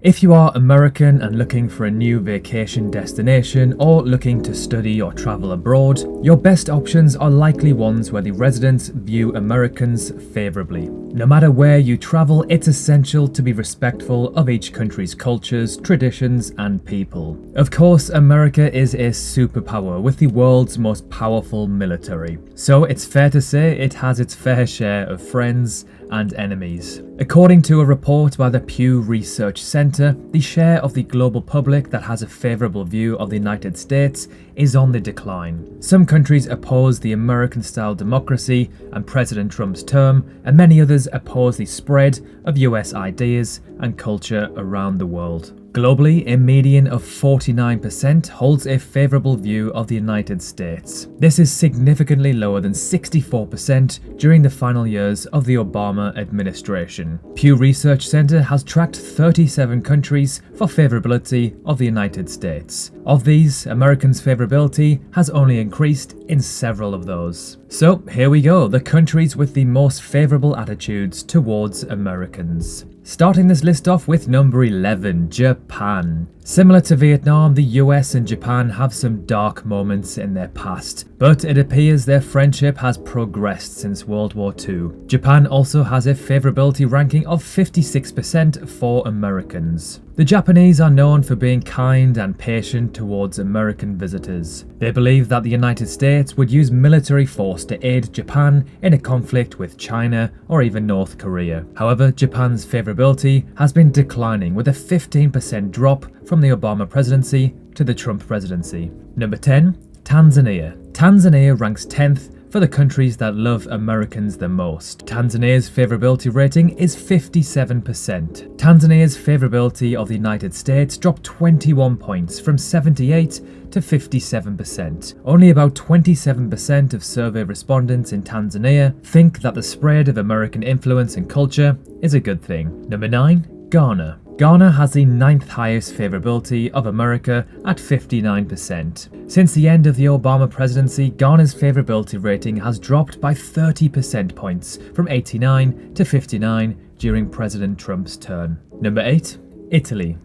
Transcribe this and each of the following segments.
If you are American and looking for a new vacation destination or looking to study or travel abroad, your best options are likely ones where the residents view Americans favourably. No matter where you travel, it's essential to be respectful of each country's cultures, traditions and people. Of course, America is a superpower with the world's most powerful military, so it's fair to say it has its fair share of friends and enemies. According to a report by the Pew Research Center, the share of the global public that has a favourable view of the United States is on the decline. Some countries oppose the American-style democracy and President Trump's term, and many others oppose the spread of US ideas and culture around the world. Globally, a median of 49% holds a favourable view of the United States. This is significantly lower than 64% during the final years of the Obama administration. Pew Research Center has tracked 37 countries for favourability of the United States. Of these, Americans' favourability has only increased in several of those. So here we go, the countries with the most favourable attitudes towards Americans. Starting this list off with number 11, Japan. Similar to Vietnam, the US and Japan have some dark moments in their past, but it appears their friendship has progressed since World War II. Japan also has a favourability ranking of 56% for Americans. The Japanese are known for being kind and patient towards American visitors. They believe that the United States would use military force to aid Japan in a conflict with China or even North Korea. However, Japan's favourability has been declining with a 15% drop from the Obama presidency to the Trump presidency. Number 10, Tanzania. Tanzania ranks 10th for the countries that love Americans the most. Tanzania's favourability rating is 57%. Tanzania's favourability of the United States dropped 21 points from 78 to 57%. Only about 27% of survey respondents in Tanzania think that the spread of American influence and culture is a good thing. Number 9, Ghana. Ghana has the 9th highest favourability of America at 59%. Since the end of the Obama presidency, Ghana's favourability rating has dropped by 30 percent points from 89 to 59 during President Trump's term. Number 8, Italy.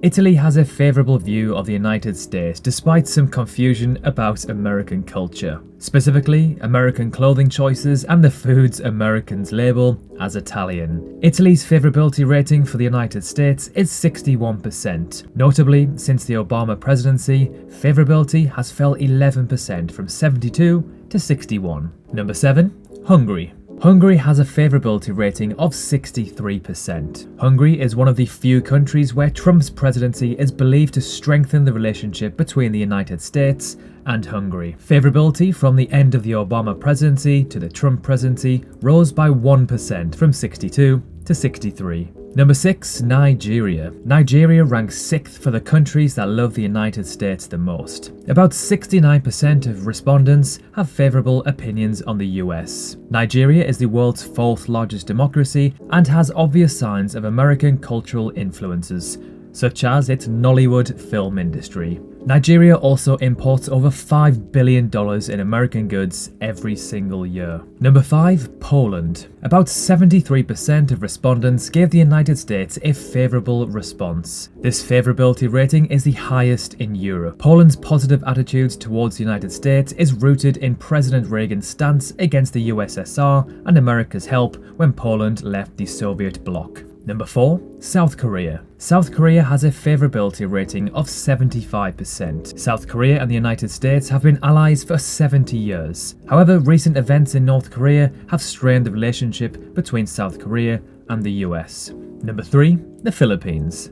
Italy has a favourable view of the United States despite some confusion about American culture, specifically American clothing choices and the foods Americans label as Italian. Italy's favourability rating for the United States is 61%. Notably, since the Obama presidency, favourability has fell 11% from 72 to 61. Number 7, Hungary. Hungary has a favourability rating of 63%. Hungary is one of the few countries where Trump's presidency is believed to strengthen the relationship between the United States and Hungary. Favourability from the end of the Obama presidency to the Trump presidency rose by 1% from 62 to 63. Number 6, Nigeria. Nigeria ranks 6th for the countries that love the United States the most. About 69% of respondents have favourable opinions on the US. Nigeria is the world's 4th largest democracy and has obvious signs of American cultural influences, such as its Nollywood film industry. Nigeria also imports over $5 billion in American goods every single year. Number 5, Poland. About 73% of respondents gave the United States a favourable response. This favourability rating is the highest in Europe. Poland's positive attitudes towards the United States is rooted in President Reagan's stance against the USSR and America's help when Poland left the Soviet bloc. Number 4, South Korea. South Korea has a favourability rating of 75%. South Korea and the United States have been allies for 70 years. However, recent events in North Korea have strained the relationship between South Korea and the US. Number 3, the Philippines.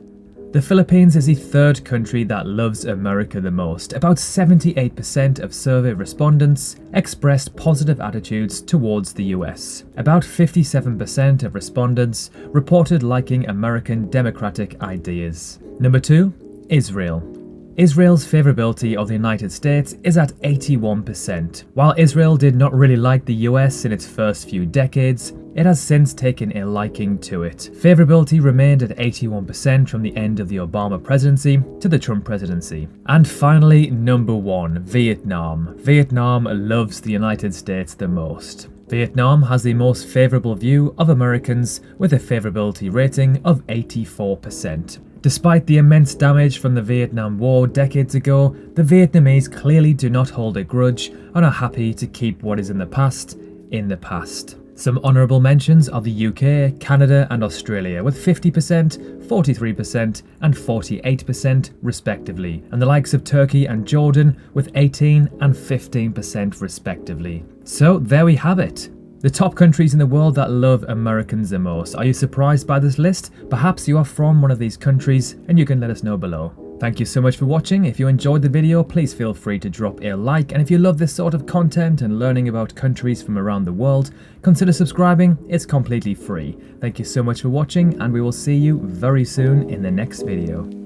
The Philippines is the 3rd country that loves America the most. About 78% of survey respondents expressed positive attitudes towards the US. About 57% of respondents reported liking American democratic ideas. Number 2, Israel. Israel's favourability of the United States is at 81%. While Israel did not really like the US in its first few decades, it has since taken a liking to it. Favourability remained at 81% from the end of the Obama presidency to the Trump presidency. And finally, number 1, Vietnam. Vietnam loves the United States the most. Vietnam has the most favourable view of Americans with a favourability rating of 84%. Despite the immense damage from the Vietnam War decades ago, the Vietnamese clearly do not hold a grudge and are happy to keep what is in the past. Some honourable mentions are the UK, Canada and Australia with 50%, 43% and 48% respectively, and the likes of Turkey and Jordan with 18 and 15% respectively. So there we have it. The top countries in the world that love Americans the most. Are you surprised by this list? Perhaps you are from one of these countries and you can let us know below. Thank you so much for watching. If you enjoyed the video, please feel free to drop a like, and if you love this sort of content and learning about countries from around the world, consider subscribing. It's completely free. Thank you so much for watching, and we will see you very soon in the next video.